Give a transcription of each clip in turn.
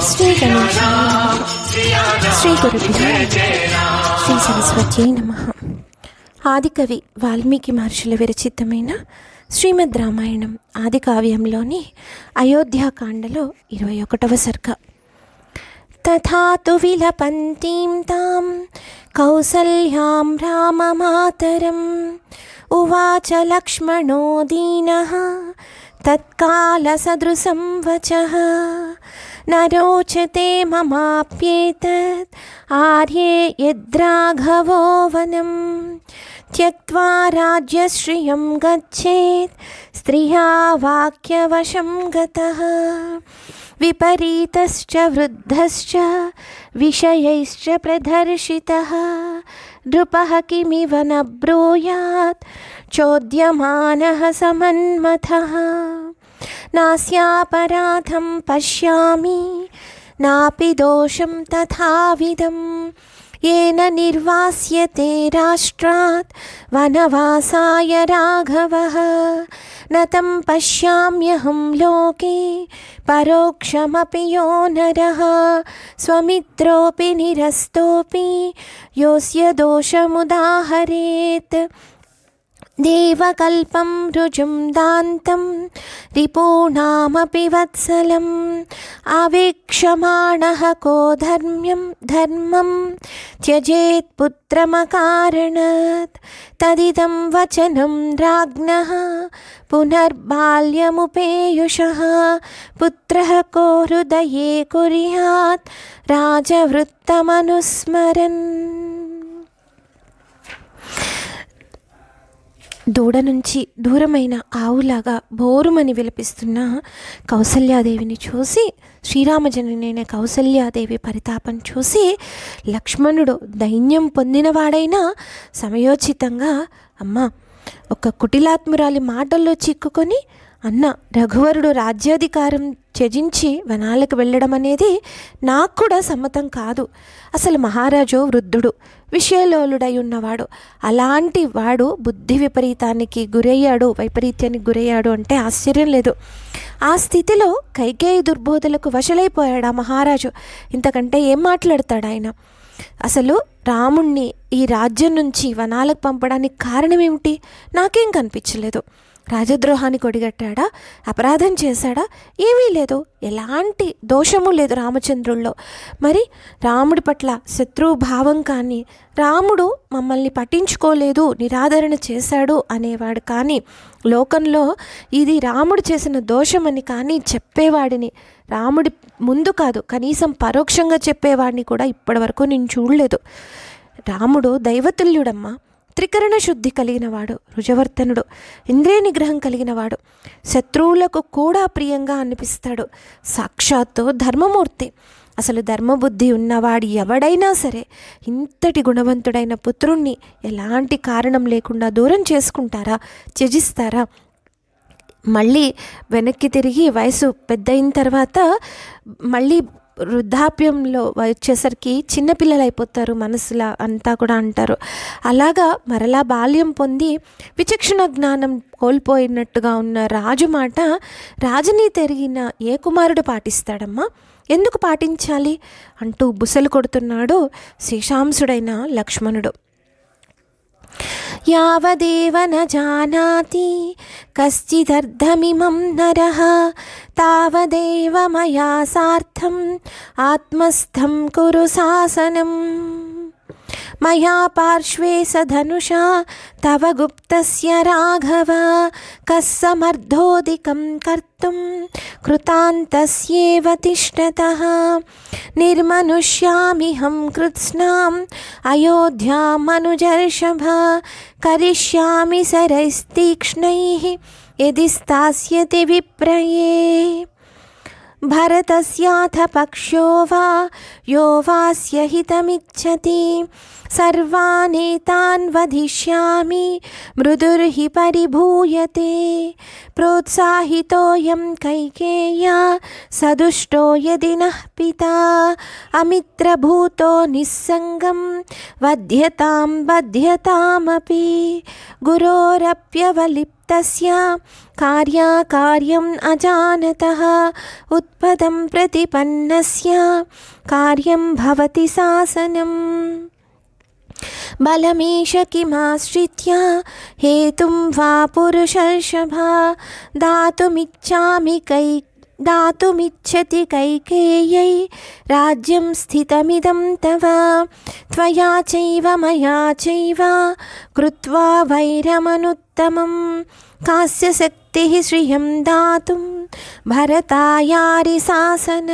శ్రీ గణేశాయ నమః. శ్రీ గురుభ్యో నమః. శ్రీ సరస్వత్యై నమః. ఆదికవి వాల్మీకి మహర్షుల విరచితమైన శ్రీమద్ రామాయణం ఆది కావ్యంలోని అయోధ్యాకాండలో 21వ సర్గ. తథా తు విలపంతీం తాం కౌసల్యాం రామమాతరం ఉవాచ లక్ష్మణో దీనః తత్కాలసదృశం వచః న రోచతే మమాప్యేతత్ ఆర్యే యద్రాఘవో వనం త్యక్త్వా రాజ్యశ్రియం గచ్చేత్ స్త్రియా వాక్యవశం గతః విపరీతశ్చ వృద్ధశ్చ విషయైశ్చ ప్రదర్శితః నృపః కిమివ న బ్రూయాత్ చోద్యమానః సమన్మథః నాస్యాపరాధం పశ్యామి నాపి దోషం తథావిధం येन निर्वास्यते राष्ट्रात् वनवासाय राघवः न तं पश्याम्यहं लोके परोक्षमपि यो नरः स्वमित्रोऽपि निरस्तोऽपि योऽस्य दोषमुदाहरेत् देवकल्पं ऋजुं दान्तं रिपूणामपि वत्सलम् आवेक्षमाणः को धर्मं त्यजेत् पुत्रमकारणात् तदिदं वचनं राज्ञः पुनर्बाल्यमुपेयुषः पुत्रः को हृदये कुर्यात् राजवृत्तमनुस्मरन्. దూడ నుంచి దూరమైన ఆవులాగా బోరుమని విలపిస్తున్న కౌసల్యాదేవిని చూసి శ్రీరామజననైన కౌసల్యాదేవి పరితాపం చూసి లక్ష్మణుడు దైన్యం పొందినవాడైనా సమయోచితంగా అమ్మ ఒక కుటిలాత్మురాలి మాటల్లో చిక్కుకొని అన్న రఘువరుడు రాజ్యాధికారం త్యజించి వనాలకు వెళ్ళడం అనేది నాకు కూడా సమ్మతం కాదు. అసలు మహారాజు వృద్ధుడు, విషయలోలుడై ఉన్నవాడు. అలాంటి వాడు బుద్ధి వైపరీత్యానికి గురయ్యాడు అంటే ఆశ్చర్యం లేదు. ఆ స్థితిలో కైకేయి దుర్బోధలకు వశలైపోయాడు ఆ మహారాజు. ఇంతకంటే ఏం మాట్లాడతాడు ఆయన? అసలు రాముణ్ణి ఈ రాజ్యం నుంచి వనాలకు పంపడానికి కారణం ఏమిటి? నాకేం కనిపించలేదు. రాజద్రోహానికి ఒడిగట్టాడా? అపరాధం చేశాడా? ఏమీ లేదు. ఎలాంటి దోషము లేదు రామచంద్రుల్లో. మరి రాముడి పట్ల శత్రుభావం కానీ, రాముడు మమ్మల్ని పట్టించుకోలేదు, నిరాదరణ చేశాడు అనేవాడు కానీ, లోకంలో ఇది రాముడు చేసిన దోషమని కానీ చెప్పేవాడిని రాముడి ముందు కాదు, కనీసం పరోక్షంగా చెప్పేవాడిని కూడా ఇప్పటివరకు నేను చూడలేదు. రాముడు దైవతుల్యుడమ్మా, త్రికరణ శుద్ధి కలిగినవాడు, రుజవర్తనుడు, ఇంద్రియ నిగ్రహం కలిగినవాడు, శత్రువులకు కూడా ప్రియంగా అనిపిస్తాడు. సాక్షాత్తు ధర్మమూర్తి. అసలు ధర్మబుద్ధి ఉన్నవాడు ఎవడైనా సరే ఇంతటి గుణవంతుడైన పుత్రుణ్ణి ఎలాంటి కారణం లేకుండా దూరం చేసుకుంటారా, త్యజిస్తారా? మళ్ళీ వెనక్కి తిరిగి వయసు పెద్దయిన తర్వాత మళ్ళీ వృద్ధాప్యంలో వచ్చేసరికి చిన్నపిల్లలు అయిపోతారు మనసులా అంతా కూడా అంటారు. అలాగా మరలా బాల్యం పొంది విచక్షణ జ్ఞానం కోల్పోయినట్టుగా ఉన్న రాజు మాట రాజనీతి ఎరిగిన ఏ కుమారుడు పాటిస్తాడమ్మా? ఎందుకు పాటించాలి అంటూ బుసలు కొడుతున్నాడు శేషాంశుడైన లక్ష్మణుడు. యావదేవ న జానాతి కశ్చిదర్థమిమం నరః తావదేవ మయా సార్థం ఆత్మస్థం కురు శాసనం మయా పార్శ్వే సధనుషా తవ గుప్తస్య రాఘవ కస్సమర్థోదికం కర్తుం కృతాంతస్యేవ తిష్టతః నిర్మనుష్యామిహం కృత్స్నాం అయోధ్యామనుజర్షభ కరిష్యామి శరైస్తీక్ష్ణైః యది స్థాస్యతి విప్రయే భరతస్యాథ పక్షో వా యో వాస్య హితమిచ్చతి సర్వానేతాన్ వధిష్యామి మృదుర్హి పరిభూయతే ప్రోత్సాహితోయం కైకేయ్యా సదుష్టో యది నః పితా అమిత్రభూతో నిస్సంగం వధ్యతాం బధ్యతామపి గురోరప్యవలిప్త तस्य कार्याकार्यम् अजानतः उत्पदं प्रतिपन्नस्य कार्यं भवति शासनम् बलमेष किमाश्रित्य हेतुं वा पुरुषर्षभा दातुमिच्छति कैकेय्यै राज्यं स्थितमिदं तव त्वया चैव मया चैव कृत्वा वैरमनुत्तमं कास्य शक्तिः श्रियं दातुं भरतायारि శాసన.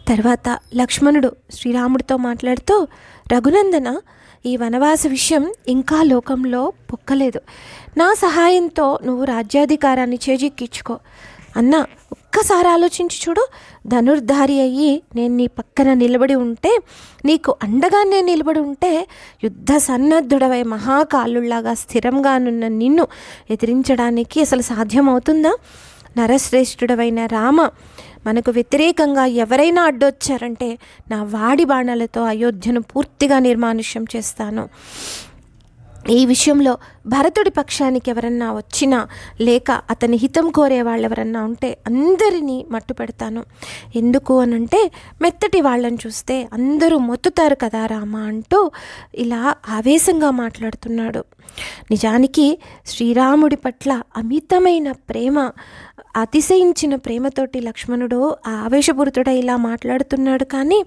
తర్వాత లక్ష్మణుడు శ్రీరాముడితో మాట్లాడుతూ, రఘునందన, ఈ వనవాస విషయం ఇంకా లోకంలో పొక్కలేదు. నా సహాయంతో నువ్వు రాజ్యాధికారాన్ని చేజిక్కించుకో. అన్న, ఒక్కసారి ఆలోచించి చూడు. ధనుర్ధారి అయ్యి నేను నీ పక్కన నిలబడి ఉంటే, నీకు అండగా నేను నిలబడి ఉంటే, యుద్ధ సన్నద్ధుడవై మహాకాలుళ్లాగా స్థిరంగానున్న నిన్ను ఎదిరించడానికి అసలు సాధ్యమవుతుందా? నరశ్రేష్ఠుడవైన రామ, మనకు వ్యతిరేకంగా ఎవరైనా అడ్డొచ్చారంటే నా వాడి బాణాలతో అయోధ్యను పూర్తిగా నిర్మానుష్యం చేస్తాను. ఈ విషయంలో భరతుడి పక్షానికి ఎవరన్నా వచ్చినా, లేక అతని హితం కోరే వాళ్ళు ఎవరన్నా ఉంటే అందరినీ మట్టు పెడతాను. ఎందుకు అనంటే, మెత్తటి వాళ్ళని చూస్తే అందరూ మొత్తుతారు కదా రామ అంటూ ఇలా ఆవేశంగా మాట్లాడుతున్నాడు. నిజానికి శ్రీరాముడి పట్ల అమితమైన ప్రేమ, అతిశయించిన ప్రేమతోటి లక్ష్మణుడు ఆవేశపూరితుడై ఇలా మాట్లాడుతున్నాడు. కానీ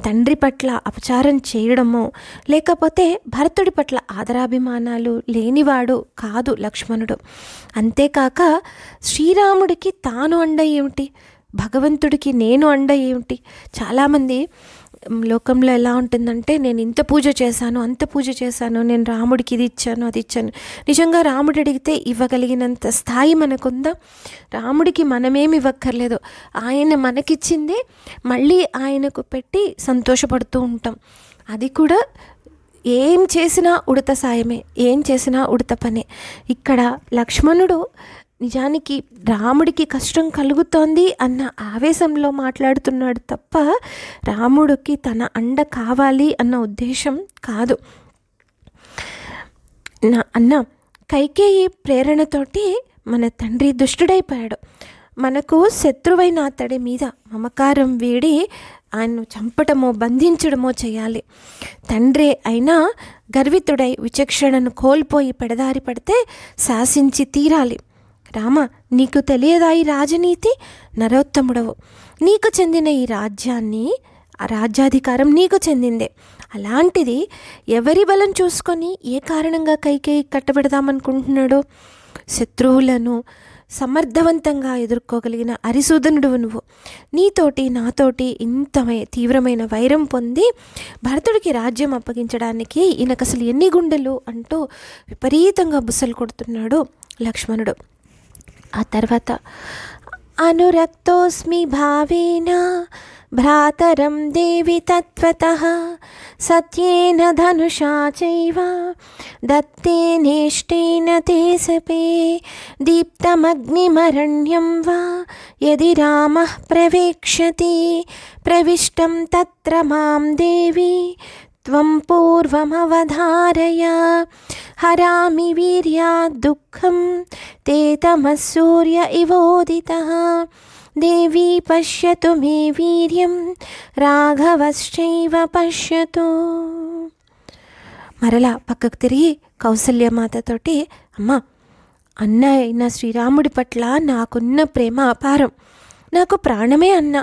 తండ్రి పట్ల అపచారం చేయడమో, లేకపోతే భరతుడి పట్ల ఆదరాభిమానాలు లేనివాడు కాదు లక్ష్మణుడు. అంతేకాక శ్రీరాముడికి తాను అండ ఏమిటి, భగవంతుడికి నేను అండ ఏమిటి? చాలామంది లోకంలో ఎలా ఉంటుందంటే, నేను ఇంత పూజ చేశాను, అంత పూజ చేశాను, నేను రాముడికి ఇది ఇచ్చాను, అది ఇచ్చాను. నిజంగా రాముడు అడిగితే ఇవ్వగలిగినంత స్థాయి మనకుందా? రాముడికి మనమేమి ఇవ్వక్కర్లేదు. ఆయన మనకిచ్చిందే మళ్ళీ ఆయనకు పెట్టి సంతోషపడుతూ ఉంటాం. అది కూడా ఏం చేసినా ఉడత సాయమే, ఏం చేసినా ఉడత పనే. ఇక్కడ లక్ష్మణుడు నిజానికి రాముడికి కష్టం కలుగుతోంది అన్న ఆవేశంలో మాట్లాడుతున్నాడు తప్ప రాముడికి తన అండ కావాలి అన్న ఉద్దేశం కాదు. అన్న, కైకేయి ప్రేరణతోటి మన తండ్రి దుష్టుడైపోయాడు. మనకు శత్రువైన అతడి మీద మమకారం వీడి ఆయన్ను చంపటమో బంధించడమో చేయాలి. తండ్రి అయినా గర్వితుడై విచక్షణను కోల్పోయి పెడదారి పడితే శాసించి తీరాలి. రామ, నీకు తెలియదా ఈ రాజనీతి? నరోత్తముడవు, నీకు చెందిన ఈ రాజ్యాధికారం నీకు చెందిందే. అలాంటిది ఎవరి బలం చూసుకొని ఏ కారణంగా కైకేయి కట్టబెడదామనుకుంటున్నాడు? శత్రువులను సమర్థవంతంగా ఎదుర్కోగలిగిన అరిసూదనుడువు నువ్వు. నీతోటి నాతోటి ఇంత తీవ్రమైన వైరం పొంది భరతుడికి రాజ్యం అప్పగించడానికి ఈయనకు అసలు ఎన్ని గుండెలు అంటూ విపరీతంగా బుసలు కొడుతున్నాడు లక్ష్మణుడు. ఆ తర్వాత, అనురక్తోస్మి భావేన భ్రాతరం దేవి తత్వతః సత్యేన ధనుషా చైవ దత్తేనేష్టేన తే సపే దీప్తమగ్నిమరణ్యం వా యది రామః ప్రవేక్షతి ప్రవిష్టం తత్ర మాం దేవి త్వం పూర్వమవధారయ హరామి వీర్యాద్ దుఃఖం తే తమః సూర్య ఇవోదితః దేవీ పశ్యతు మే వీర్యం రాఘవశ్చైవ పశ్యతు. మరలా పక్కకు తిరిగి కౌసల్యమాతతోటి, అమ్మా, అన్న అయిన శ్రీరాముడి పట్ల నాకున్న ప్రేమ అపారం. నాకు ప్రాణమే అన్న.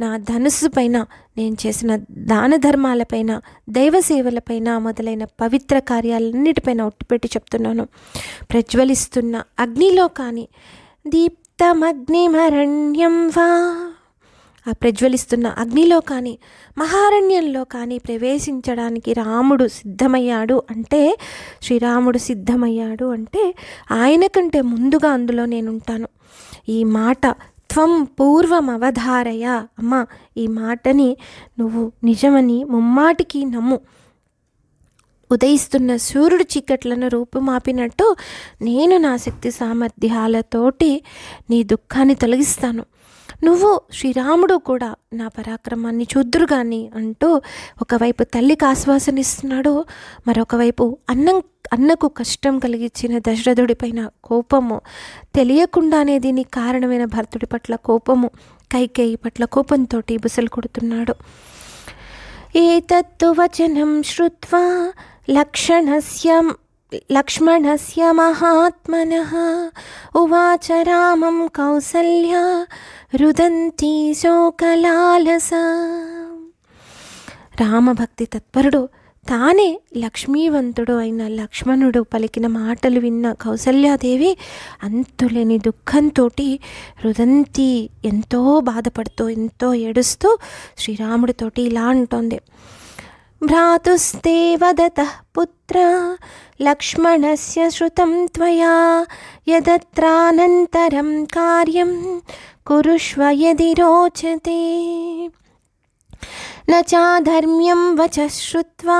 నా ధనుస్సు పైన, నేను చేసిన దాన ధర్మాలపైన, దైవ సేవలపైన మొదలైన పవిత్ర కార్యాలన్నిటిపైన ఒట్టుపెట్టి చెప్తున్నాను. ప్రజ్వలిస్తున్న అగ్నిలో కానీ, దీప్తమగ్నిమరణ్యం వా, ఆ ప్రజ్వలిస్తున్న అగ్నిలో కానీ, మహారణ్యంలో కానీ ప్రవేశించడానికి రాముడు సిద్ధమయ్యాడు అంటే, శ్రీరాముడు సిద్ధమయ్యాడు అంటే ఆయన కంటే ముందుగా అందులో నేనుంటాను. ఈ మాట త్వం పూర్వం అవధారయ, అమ్మ, ఈ మాటని నువ్వు నిజమని ముమ్మాటికి నమ్ము. ఉదయిస్తున్న సూర్యుడు చీకట్లను రూపుమాపినట్టు నేను నా శక్తి సామర్థ్యాలతోటి నీ దుఃఖాన్ని తొలగిస్తాను. నువ్వు శ్రీరాముడు కూడా నా పరాక్రమాన్ని చూద్దురు కానీ అంటూ ఒకవైపు తల్లికి ఆశ్వాసన ఇస్తున్నాడు, మరొకవైపు అన్నకు కష్టం కలిగించిన దశరథుడి పైన కోపము, తెలియకుండానే దీనికి కారణమైన భరతుడి పట్ల కోపము, కైకేయి పట్ల కోపంతో బుసలు కొడుతున్నాడు. ఏతత్తు వచనం శ్రుత్వా లక్ష్మణస్య మహాత్మనః ఉవాచ రామం కౌసల్యా రుదంతి శోకలాలసా. రామభక్తి తత్పరుడు, తానే లక్ష్మీవంతుడు అయిన లక్ష్మణుడు పలికిన మాటలు విన్న కౌసల్యాదేవి అంతులేని దుఃఖంతో రుదంతి ఎంతో బాధపడుతూ ఎంతో ఏడుస్తూ శ్రీరాముడితోటి ఇలా అంటోంది. భ్రాతుస్తే వదతః పుత్ర లక్ష్మణస్య శ్రుతం త్వయా యదత్రానంతరం కార్యం కురుష్వ యది రోచతే. न चाधर्म्यं वचः श्रुत्वा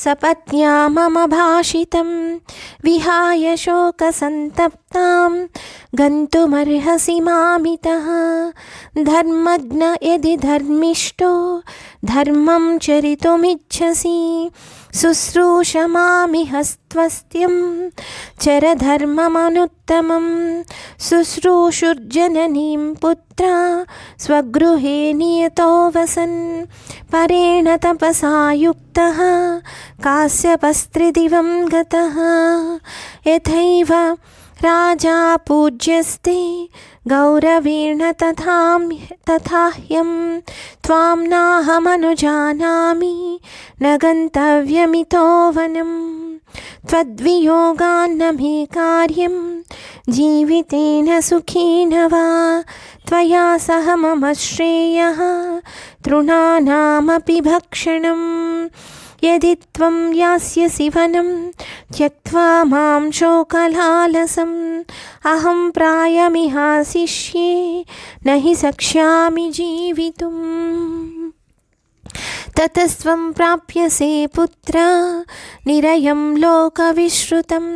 सपत्न्या मम भाषितं विहाय शोकसन्तप्तां गन्तुमर्हसि मामितः. धर्मज्ञ यदि धर्मिष्ठो धर्मं चरितुमिच्छसि शुश्रूष मामिह स्वस्त्यं चरधर्ममनुत्तमं. शुश्रूषुर्जननीं पुत्रा स्वगृहे नियतो वसन् परेण तपसा युक्तः काश्यपस्त्रिदिवं गतः. यथैव राजा पूज्यस्ते गौरवेण तथाह्यं त्वां नाहमनुजानामि न गन्तव्यमितो वनं. त्वद्वियोगान्न मे कार्यं जीवितेन सुखेन वा त्वया सह मम श्रेयः तृणानामपि भक्षणम्. यदि त्वं यास्यसि वनं त्यक्त्वा मां शोकलालसम् अहं प्रायमिहासिष्ये न हि शक्ष्यामि जीवितुम्. ततस्त्वं प्राप्यसे पुत्र निरयं लोकविश्रुतं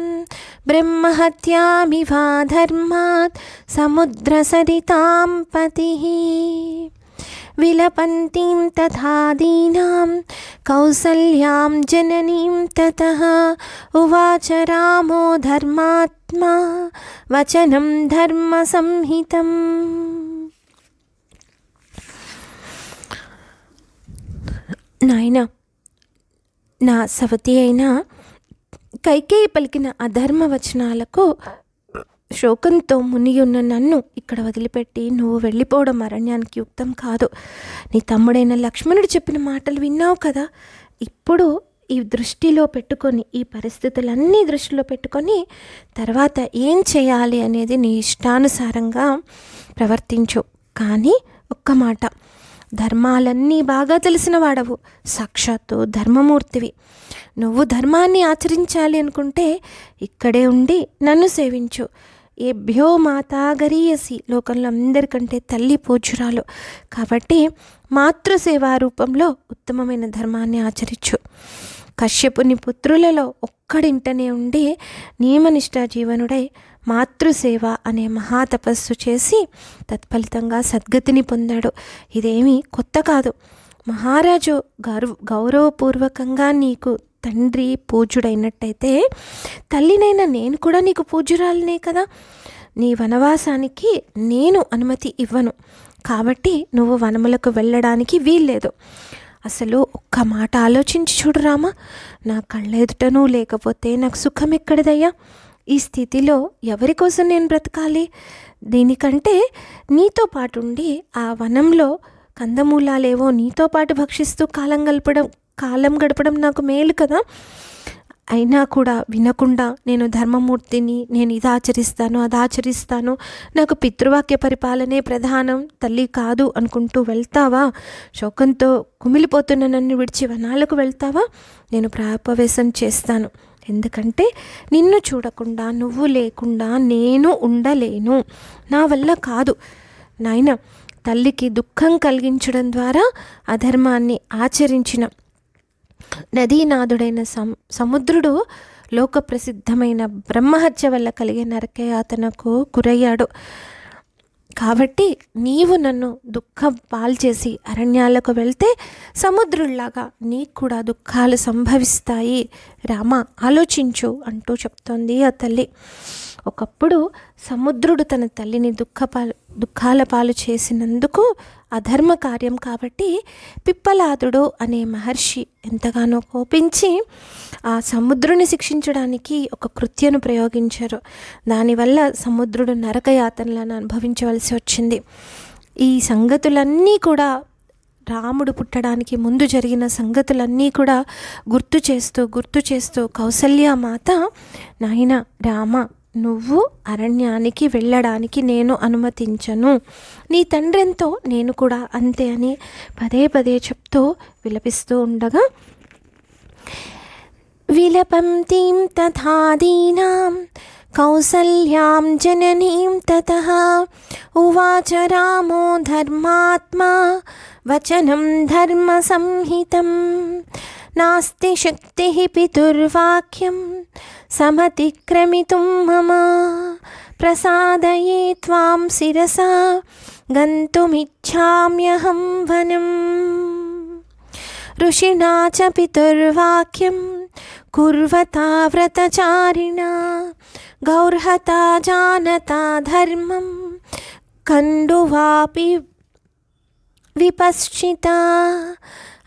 ब्रह्महत्यामिवा धर्मात् समुद्रसरितां पतिः. विलपन्तीं तथा दीनां कौसल्यां जननीं ततः उवाच रामो धर्मात्मा वचनं धर्मसंहितम्. నాయనా, నా సవతి అయిన కైకేయి పలికిన అధర్మ వచనాలకు శోకంతో మునిగి ఉన్న నన్ను ఇక్కడ వదిలిపెట్టి నువ్వు వెళ్ళిపోవడం అరణ్యానికి యుక్తం కాదు. నీ తమ్ముడైన లక్ష్మణుడు చెప్పిన మాటలు విన్నావు కదా. ఇప్పుడు ఈ దృష్టిలో పెట్టుకొని, ఈ పరిస్థితులన్నీ దృష్టిలో పెట్టుకొని తర్వాత ఏం చేయాలి అనేది నీ ఇష్టానుసారంగా ప్రవర్తించు. కానీ ఒక్క మాట, ధర్మాలన్నీ బాగా తెలిసిన వాడవు, సాక్షాత్తు ధర్మమూర్తివి. నువ్వు ధర్మాన్ని ఆచరించాలి అనుకుంటే ఇక్కడే ఉండి నన్ను సేవించు. ఏభ్యో మాతా గరీయసి, లోకంలో అందరికంటే తల్లి పూజ్యురాలు కాబట్టి మాతృసేవా రూపంలో ఉత్తమమైన ధర్మాన్ని ఆచరించు. కశ్యపుని పుత్రులలో ఒక్కడింటనే ఉండి నియమనిష్ట జీవనుడై మాతృసేవ అనే మహాతపస్సు చేసి తత్ఫలితంగా సద్గతిని పొందాడు. ఇదేమీ కొత్త కాదు. మహారాజు గౌరవపూర్వకంగా నీకు తండ్రి పూజ్యుడైనట్టయితే తల్లినైనా నేను కూడా నీకు పూజ్యురాలనే కదా. నీ వనవాసానికి నేను అనుమతి ఇవ్వను కాబట్టి నువ్వు వనములకు వెళ్ళడానికి వీల్లేదు. అసలు ఒక్క మాట ఆలోచించి చూడు రామా, నా కళ్ళెదుటను లేకపోతే నాకు సుఖం ఎక్కడిదయ్యా? ఈ స్థితిలో ఎవరి కోసం నేను బ్రతకాలి? దీనికంటే నీతో పాటు ఉండి ఆ వనంలో కందమూలాలేవో నీతో పాటు భక్షిస్తూ కాలం గడపడం నాకు మేలు కదా. అయినా కూడా వినకుండా నేను ధర్మమూర్తిని, నేను ఇది ఆచరిస్తాను అది ఆచరిస్తాను, నాకు పితృవాక్య పరిపాలనే ప్రధానం, తల్లి కాదు అనుకుంటూ వెళ్తావా? శోకంతో కుమిలిపోతున్న నన్ను విడిచి వనాలకు వెళ్తావా? నేను ప్రాయోపవేశం చేస్తాను. ఎందుకంటే నిన్ను చూడకుండా, నువ్వు లేకుండా నేను ఉండలేను. నా వల్ల కాదు నాయన. తల్లికి దుఃఖం కలిగించడం ద్వారా అధర్మాన్ని ఆచరించిన నదీనాథుడైన సముద్రుడు లోకప్రసిద్ధమైన బ్రహ్మహత్య వల్ల కలిగే నరకయాతనకు గురయ్యాడు. కాబట్టి నీవు నన్ను దుఃఖం పాల్చేసి అరణ్యాలకు వెళ్తే సముద్రుల్లాగా నీకు కూడా దుఃఖాలు సంభవిస్తాయి రామ, ఆలోచించు అంటూ చెప్తోంది ఆ తల్లి. ఒకప్పుడు సముద్రుడు తన తల్లిని దుఃఖాల పాలు చేసినందుకు అధర్మ కార్యం కాబట్టి పిప్పలాదుడు అనే మహర్షి ఎంతగానో కోపించి ఆ సముద్రుని శిక్షించడానికి ఒక కృత్యను ప్రయోగించారు. దానివల్ల సముద్రుడు నరకయాతనలను అనుభవించవలసి వచ్చింది. ఈ సంగతులన్నీ కూడా రాముడు పుట్టడానికి ముందు జరిగిన సంగతులన్నీ కూడా గుర్తు చేస్తూ కౌసల్యామాత, నాయన రామ, నువ్వు అరణ్యానికి వెళ్ళడానికి నేను అనుమతించను, నీ తండ్రెంతో నేను కూడా అంతే అని పదే పదే చెప్తూ విలపిస్తూ ఉండగా, విలపంతీం తథా దీనాం కౌసల్యాం జననీం తతః ఉవాచ రామో ధర్మాత్మా వచనం ధర్మ సంహితం నాస్తి శక్తి పితుర్వాక్యం సమతిక్రమితుం మమ ప్రసాదయే త్వాం శిరసా గంతుమిచ్ఛామ్యహం వనం ఋషిణా చ పితుర్వాక్యం కుర్వతా వ్రతచారిణా గౌర్హతా జానతా ధర్మం కండువాపి విపశ్చితా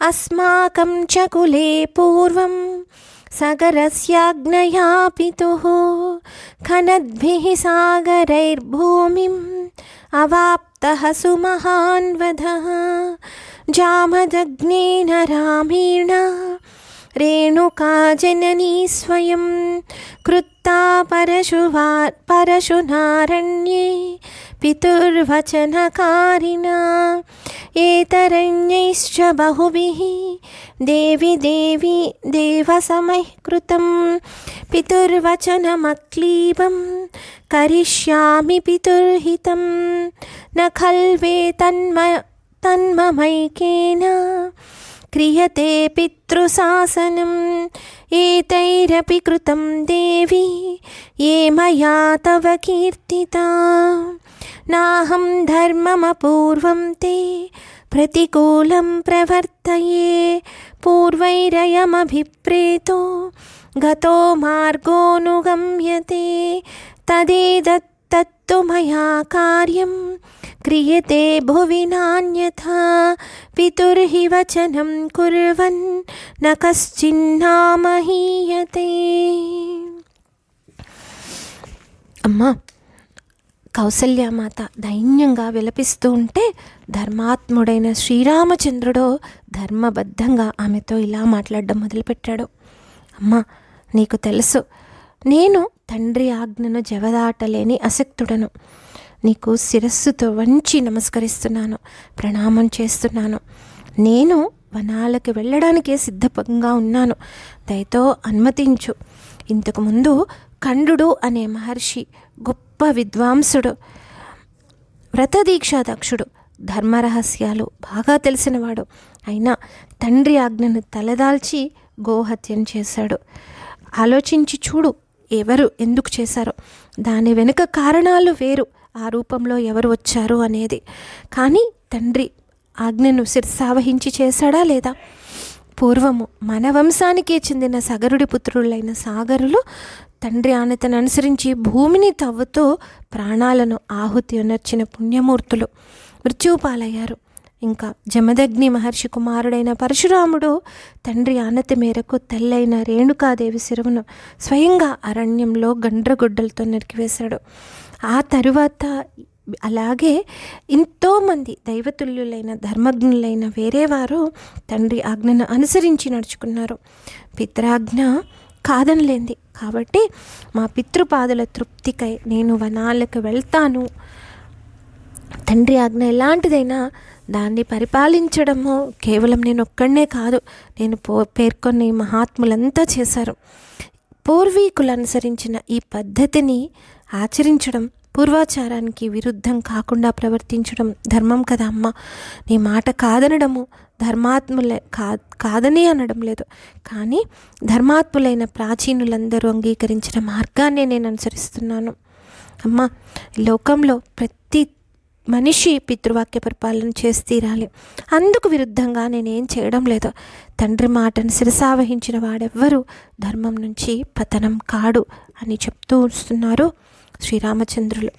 అస్మాకం చ కులే పూర్వం సగరస్యాగ్నయా పితుః ఖనద్భిః సాగరైర్భూమిం అవాప్తః సుమహాన్వధః జామదగ్నేన రామేణ రేణుకా జననీ స్వయం కృత్తా పరశునారణ్యే పితుర్వచనకారిణా ఏతరణ్యైశ్చ బహుభిః దేవసమైః కృతం పితుర్వచనమక్లీబం కరిష్యామి పితుర్హితం న ఖల్వే తన్మమైకేన క్రియతే పితృశాసనం ఏతైరపి కృతం దేవి ఏ మయా తవ కీర్తితా నాహం ధర్మమపూర్వం తే ప్రతికూలం ప్రవర్తయే పూర్వైరయమభిప్రేతో గతో మార్గోనుగమ్యతే తదేదత్తత్తు మయా కార్యం క్రియతే భువి నాన్యథా పితుర్హి వచనం కుర్వన్ న కశ్చిన్నామహీయతే. అమ్మా, కౌసల్యామాత దైన్యంగా విలపిస్తూ ఉంటే ధర్మాత్ముడైన శ్రీరామచంద్రుడు ధర్మబద్ధంగా ఆమెతో ఇలా మాట్లాడడం మొదలుపెట్టాడు. అమ్మా, నీకు తెలుసు, నేను తండ్రి ఆజ్ఞను జవదాటలేని అశక్తుడను. నీకు శిరస్సుతో వంచి నమస్కరిస్తున్నాను, ప్రణామం చేస్తున్నాను. నేను వనాలకు వెళ్ళడానికే సిద్ధంగా ఉన్నాను, దయతో అనుమతించు. ఇంతకుముందు ఖండు అనే మహర్షి గొప్ప విద్వాంసుడు, వ్రతదీక్షాదక్షుడు, ధర్మరహస్యాలు బాగా తెలిసినవాడు. అయినా తండ్రి ఆజ్ఞను తలదాల్చి గోహత్యను చేశాడు. ఆలోచించి చూడు, ఎవరు ఎందుకు చేశారో, దాని వెనుక కారణాలు వేరు, ఆ రూపంలో ఎవరు వచ్చారు అనేది. కానీ తండ్రి ఆజ్ఞను శిరసావహించి చేశాడా లేదా? పూర్వము మన వంశానికే చెందిన సగరుడి పుత్రులైన సాగరులు తండ్రి ఆనతను అనుసరించి భూమిని తవ్వుతూ ప్రాణాలను ఆహుతి అనర్చిన పుణ్యమూర్తులు మృత్యుపాలయ్యారు. ఇంకా జమదగ్ని మహర్షి కుమారుడైన పరశురాముడు తండ్రి ఆనతి మేరకు తల్లైన రేణుకాదేవి శిరమును స్వయంగా అరణ్యంలో గండ్రగొడ్డలతో నరికివేశాడు. ఆ తరువాత అలాగే ఎంతోమంది దైవతుల్యులైన ధర్మజ్ఞులైన వేరేవారు తండ్రి ఆజ్ఞను అనుసరించి నడుచుకున్నారు. పిత్రాజ్ఞ కాదనలేంది. కాబట్టి మా పితృపాదుల తృప్తికై నేను వనాలకు వెళ్తాను. తండ్రి ఆజ్ఞ ఎలాంటిదైనా దాన్ని పరిపాలించడము కేవలం నేను ఒక్కడనే కాదు, నేను పేర్కొన్న మహాత్ములంతా చేశారు. పూర్వీకులు అనుసరించిన ఈ పద్ధతిని ఆచరించడం పూర్వాచారానికి విరుద్ధం కాకుండా ప్రవర్తించడం ధర్మం కదా అమ్మ. నీ మాట కాదనడము ధర్మాత్ములే కాదని అనడం లేదు, కానీ ధర్మాత్ములైన ప్రాచీనులందరూ అంగీకరించిన మార్గాన్నే నేను అనుసరిస్తున్నాను. అమ్మ, లోకంలో ప్రతి మనిషి పితృవాక్య పరిపాలన చేసి తీరాలి. అందుకు విరుద్ధంగా నేనేం చేయడం లేదు. తండ్రి మాటను శిరసావహించిన వాడెవ్వరూ ధర్మం నుంచి పతనం కాడు అని చెప్తూ వస్తున్నారు శ్రీరామచంద్రులు.